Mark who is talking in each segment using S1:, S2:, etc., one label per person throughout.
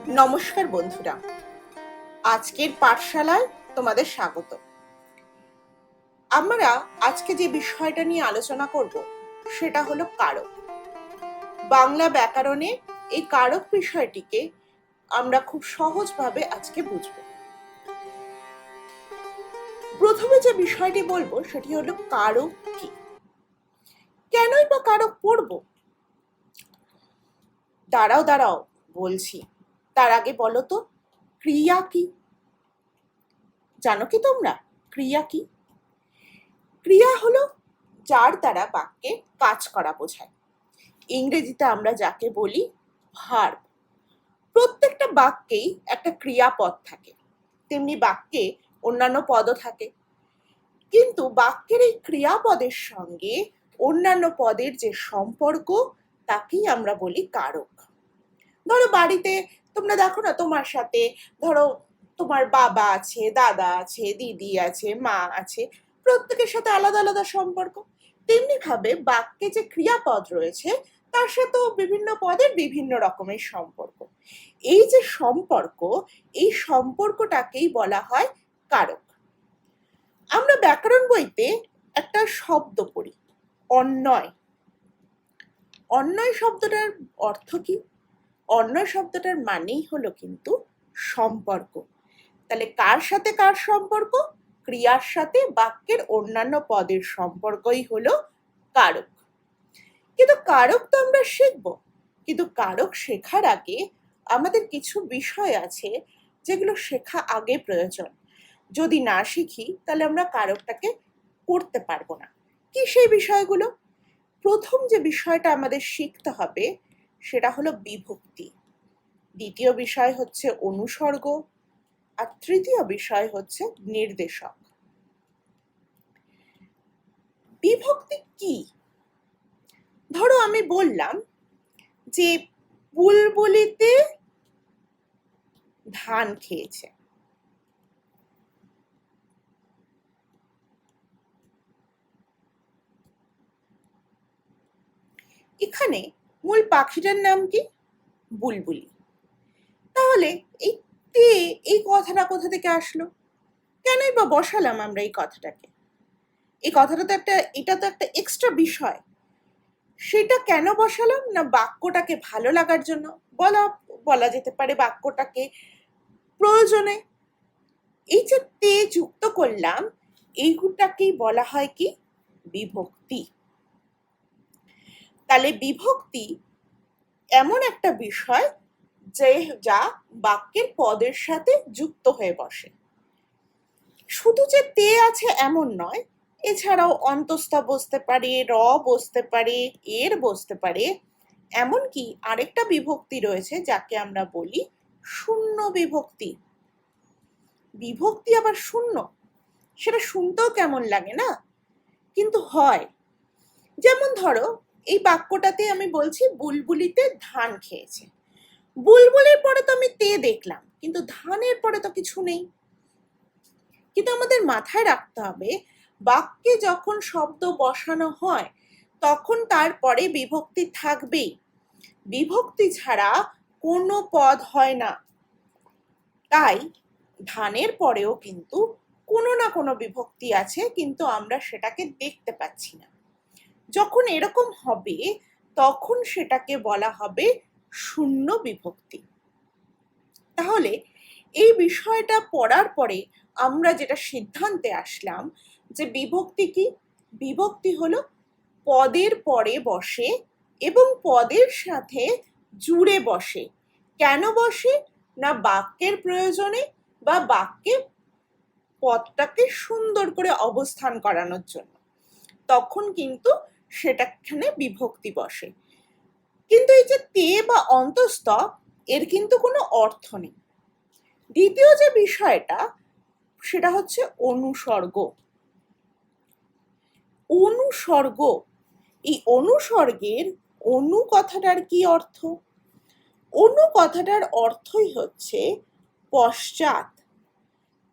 S1: নমস্কার বন্ধুরা, আজকের পাঠশালায় তোমাদের স্বাগত। আমরা আজকে যে বিষয়টা নিয়ে আলোচনা করব সেটা হলো কারক। বাংলা ব্যাকরণে এই কারক বিষয়টিকে আমরা খুব সহজভাবে আজকে বুঝব। প্রথমে যে বিষয়টি বলবো সেটি হলো কারক কি, কেনই বা কারক পড়ব। দাঁড়াও বলছি, তার আগে বলো তো ক্রিয়া কি। জানো কি তোমরা ক্রিয়া কি? ক্রিয়া হলো যার দ্বারা বাক্যে কাজ করা বোঝায়। ইংরেজিতে আমরা যাকে বলি ভার্ব। প্রত্যেকটা বাক্যেই একটা ক্রিয়াপদ থাকে, তেমনি বাক্যে অন্যান্য পদও থাকে, কিন্তু বাক্যের এই ক্রিয়াপদের সঙ্গে অন্যান্য পদের যে সম্পর্ক তাকেই আমরা বলি কারক। ধরো বাড়িতে তোমরা দেখো না, তোমার সাথে ধরো তোমার বাবা আছে, দাদা আছে, দিদি আছে, মা আছে, প্রত্যেকের সাথে আলাদা আলাদা সম্পর্ক। তেমনি ভাবে বাক্যে যে ক্রিয়াপদ রয়েছে তার সাথেও বিভিন্ন পদের বিভিন্ন রকমের সম্পর্ক। এই যে সম্পর্ক, এই সম্পর্কটাকেই বলা হয় কারক। আমরা ব্যাকরণ বইতে একটা শব্দ পড়ি, অন্বয়। অন্বয় শব্দটার অর্থ কি? অন্বয় শব্দটার মানেই হলো কিন্তু সম্পর্ক। তাহলে কার সাথে কার সম্পর্ক? ক্রিয়ার সাথে বাক্যের অন্যান্য পদের সম্পর্কই হলো কারক। কিন্তু কারক তো আমরা শিখব, কিন্তু কারক শেখার আগে আমাদের কিছু বিষয় আছে যেগুলো শেখা আগে প্রয়োজন। যদি না শিখি তাহলে আমরা কারকটাকে করতে পারবো না। কি সেই বিষয়গুলো? প্রথম যে বিষয়টা আমাদের শিখতে হবে সেটা হলো বিভক্তি, দ্বিতীয় বিষয় হচ্ছে অনুসর্গ, আর তৃতীয় বিষয় হচ্ছে নির্দেশক। বিভক্তি কি? ধরো আমি বললাম যে বুলবুলিতে ধান খেয়েছে। এখানে মূল পাখিটার নাম কি? বুলবুলি। তাহলে এই তে, এই কথাটা কোথা থেকে আসলো? কেনই বা বসালাম আমরা এই কথাটাকে? এই কথাটা তো এটা তো একটা এক্সট্রা বিষয়। সেটা কেন বসালাম না, বাক্যটাকে ভালো লাগার জন্য বলা যেতে পারে, বাক্যটাকে প্রয়োজনে। এই যে তে যুক্ত করলাম, এইগুলোটাকেই বলা হয় কি? বিভক্তি। তাহলে বিভক্তি এমন একটা বিষয় যা বাক্যের পদের সাথে যুক্ত হয়ে বসে। শুধু যে তে আছে এমন নয়, এছাড়াও অন্তস্থ বসতে পারে, র বসতে পারে, এর বসতে পারে। এমনকি আরেকটা বিভক্তি রয়েছে যাকে আমরা বলি শূন্য বিভক্তি। বিভক্তি আবার শূন্য, সেটা শুনতেও কেমন লাগে না, কিন্তু হয়। যেমন ধরো এই বাক্যটাতে আমি বলছি বুলবুলিতে ধান খেয়েছে। বুলবুলির পরে তো আমি তে দেখলাম, কিন্তু ধানের পরে তো কিছু নেই। কিন্তু আমাদের মাথায় রাখতে হবে, বাক্যে যখন শব্দ বসানো হয় তখন তারপরে বিভক্তি থাকবেই। বিভক্তি ছাড়া কোনো পদ হয় না। তাই ধানের পরেও কিন্তু কোনো না কোনো বিভক্তি আছে, কিন্তু আমরা সেটাকে দেখতে পাচ্ছি না। যখন এরকম হবে তখন সেটাকে বলা হবে শূন্য বিভক্তি। তাহলে এই বিষয়টা পড়ার পরে আমরা যেটা সিদ্ধান্তে আসলাম যে বিভক্তি কি? বিভক্তি হলো পদের পরে বসে এবং পদের সাথে জুড়ে বসে। কেন বসে না, বাক্যের প্রয়োজনে বা বাক্যে পদটাকে সুন্দর করে অবস্থান করানোর জন্য, তখন কিন্তু সেটাখানে বিভক্তি বসে। কিন্তু এই যে তে বা অন্তঃস্থ, এর কিন্তু কোনো অর্থ নেই। দ্বিতীয় যে বিষয়টা সেটা হচ্ছে অনুসর্গ। অনুসর্গ, এই অনুসর্গের অনু কথাটার কি অর্থ? অনু কথাটার অর্থই হচ্ছে পশ্চাৎ।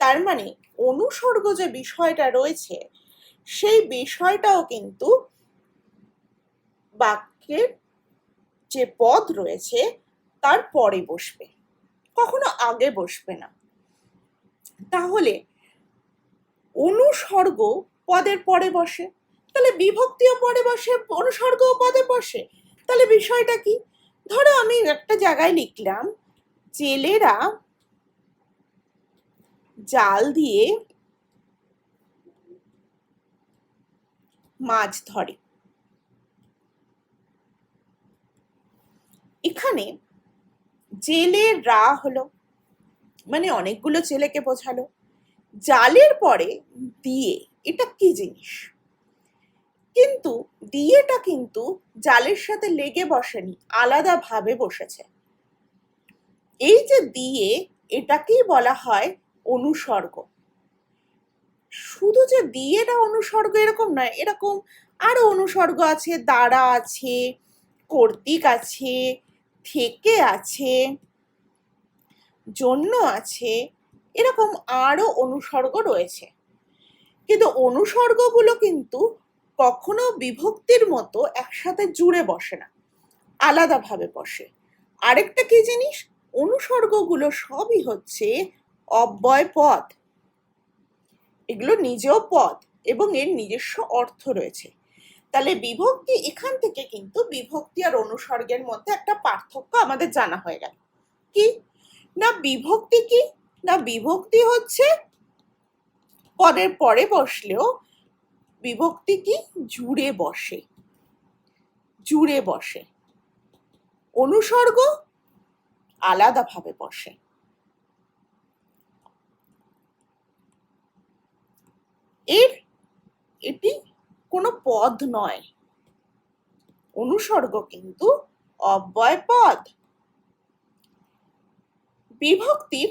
S1: তার মানে অনুসর্গ যে বিষয়টা রয়েছে সেই বিষয়টাও কিন্তু বাক্যের যে পদ রয়েছে তার পরে বসবে। কখনো আগে বসবে না। তাহলে অনুসর্গ পদের পরে বসে, তাহলে বিভক্তিও পরে বসে, অনুসর্গও পদে বসে। তাহলে বিষয়টা কি? ধরো আমি একটা জায়গায় লিখলাম, জেলেরা জাল দিয়ে মাছ ধরে। এখানে জেলেরা হলো মানে অনেকগুলো জেলেকে বোঝালো। জালের পরে দিয়ে, এটা কি জিনিস? কিন্তু দিয়েটা কিন্তু জালের সাথে লেগে বসেনি, আলাদাভাবে বসেছে। এই যে দিয়ে, এটাকেই বলা হয় অনুসর্গ। শুধু যে দিয়েটা অনুসর্গ এরকম নয়, এরকম আরো অনুসর্গ আছে, দ্বারা আছে, কর্তৃক আছে, থেকে আছে, জন্য আছে, এরকম আরো অনুসর্গ রয়েছে। কিন্তু অনুসর্গগুলো কিন্তু কখনো বিভক্তির মতো একসাথে জুড়ে বসে না, আলাদাভাবে বসে। আরেকটা কি জিনিস? অনুসর্গগুলো সবই হচ্ছে অব্যয় পদ। এগুলো নিজেও পদ এবং এর নিজস্ব অর্থ রয়েছে। তাহলে বিভক্তি, এখান থেকে কিন্তু বিভক্তি আর অনুসর্গের মধ্যে একটা পার্থক্য আমাদের জানা হয়ে গেল। কি না বিভক্তি কি না বিভক্তি হচ্ছে পদের পরে বসলেও বিভক্তি কি জুড়ে বসে, জুড়ে বসে। অনুসর্গ আলাদাভাবে বসে। এটি কোনো পদ নয়, অনুসর্গ কিন্তু অব্যয় পদ। বিভক্তির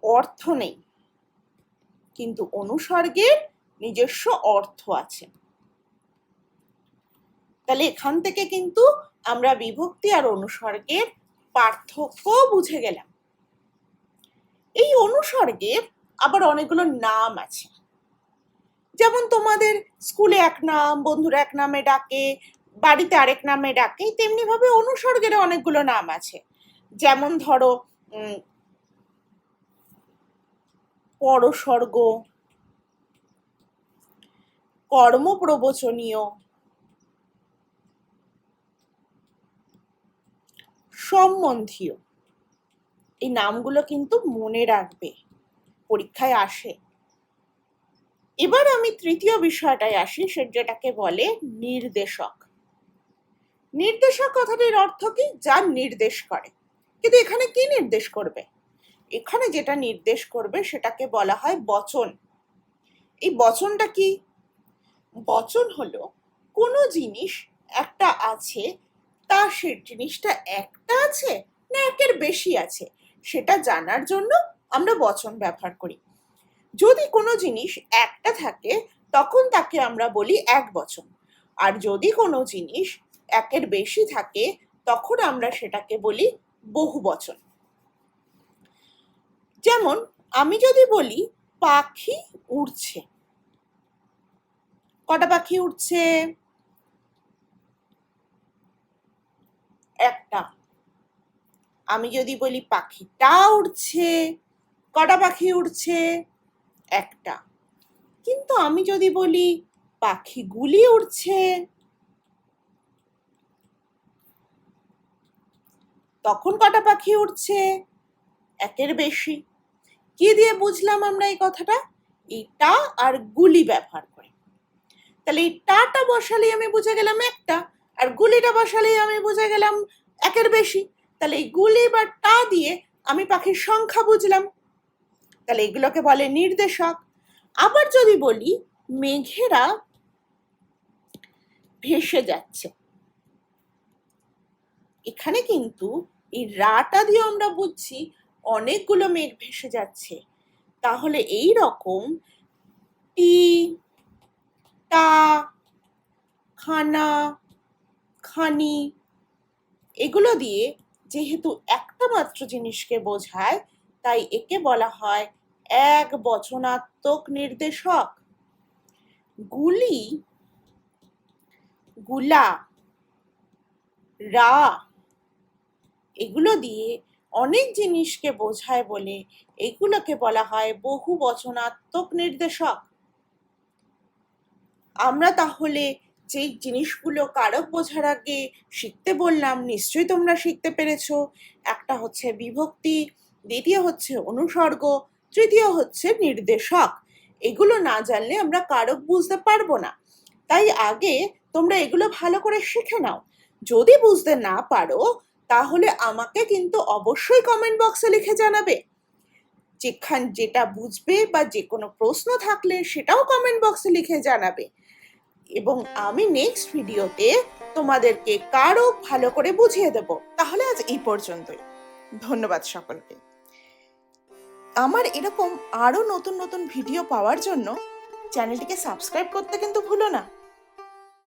S1: অর্থ নেই, কিন্তু অনুসর্গের নিজস্ব অর্থ আছে। তাহলে এখান থেকে কিন্তু আমরা বিভক্তি আর অনুসর্গের পার্থক্য বুঝে গেলাম। এই অনুসর্গের আবার অনেকগুলো নাম আছে। যেমন তোমাদের স্কুলে এক নাম, বন্ধুরা এক নামে ডাকে, বাড়িতে আরেক নামে ডাকে, তেমনি ভাবে অনুসর্গের অনেকগুলো নাম আছে। যেমন ধরো পরসর্গ, কর্মপ্রবচনীয়, সম্বন্ধীয়। এই নামগুলো কিন্তু মনে রাখবে, পরীক্ষায় আসে। এবার আমি তৃতীয় বিষয়টায় আসি, যেটাকে বলে নির্দেশক। নির্দেশক কথাটির অর্থ কি? যা নির্দেশ করে। কিন্তু এখানে কি নির্দেশ করবে? এখানে যেটা নির্দেশ করবে সেটাকে বলা হয় বচন। এই বচনটা কি? বচন হলো কোনো জিনিস একটা আছে, তা সে জিনিসটা একটা আছে না একের বেশি আছে, সেটা জানার জন্য আমরা বচন ব্যবহার করি। যদি কোনো জিনিস একটা থাকে তখন তাকে আমরা বলি এক বচন, আর যদি কোনো জিনিস একের বেশি থাকে তখন আমরা সেটাকে বলি বহু বচন। যেমন আমি যদি বলি পাখি উড়ছে, কটা পাখি উড়ছে? একটা। আমি যদি বলি পাখিটা উড়ছে, কটা পাখি উড়ছে? একটা। কিন্তু আমি যদি বলি পাখিগুলি উড়ছে, তখন কটা পাখি উড়ছে? একের বেশি। কি দিয়ে বুঝলাম আমরা এই কথাটা? এই টা আর গুলি ব্যবহার করে। তাহলে এই টাটা বসালেই আমি বুঝে গেলাম একটা, আর গুলিটা বসালেই আমি বুঝে গেলাম একের বেশি। তাহলে এই গুলি বা টা দিয়ে আমি পাখির সংখ্যা বুঝলাম। তাহলে এগুলোকে বলে নির্দেশক। আবার যদি বলি মেঘেরা ভেসে যাচ্ছে, এখানে কিন্তু এই রাটা দিয়ে আমরা বুঝছি অনেকগুলো মেঘ ভেসে যাচ্ছে। তাহলে এই রকম টি, টা, খানা, খানি, এগুলো দিয়ে যেহেতু একটা মাত্র জিনিসকে বোঝায়, তাই একে বলা হয় এক বচনাত্মক নির্দেশক। গুলি, গুলা, রা, এগুলো দিয়ে অনেক জিনিসকে বোঝায় বলে এগুলোকে বলা হয় বহুবচনাত্মক নির্দেশক। আমরা তাহলে যে জিনিসগুলো কারক বোঝার আগে শিখতে বললাম, নিশ্চয়ই তোমরা শিখতে পেরেছো। একটা হচ্ছে বিভক্তি, দ্বিতীয় হচ্ছে অনুসর্গ, তৃতীয় হচ্ছে নির্দেশক। এগুলো না জানলে আমরা কারক বুঝতে পারবো না। তাই আগে তোমরা এগুলো ভালো করে শিখে নাও। যদি বুঝতে না পারো তাহলে আমাকে কিন্তু অবশ্যই কমেন্ট বক্সে লিখে জানাবে। যেটা বুঝবে বা যে কোনো প্রশ্ন থাকলে সেটাও কমেন্ট বক্সে লিখে জানাবে, এবং আমি নেক্সট ভিডিওতে তোমাদেরকে কারক ভালো করে বুঝিয়ে দেব। তাহলে আজ এই পর্যন্তই। ধন্যবাদ সকলকে। আমার এরকম আরো নতুন নতুন ভিডিও পাওয়ার জন্য চ্যানেলটিকে সাবস্ক্রাইব করতে কিন্তু ভুলো না।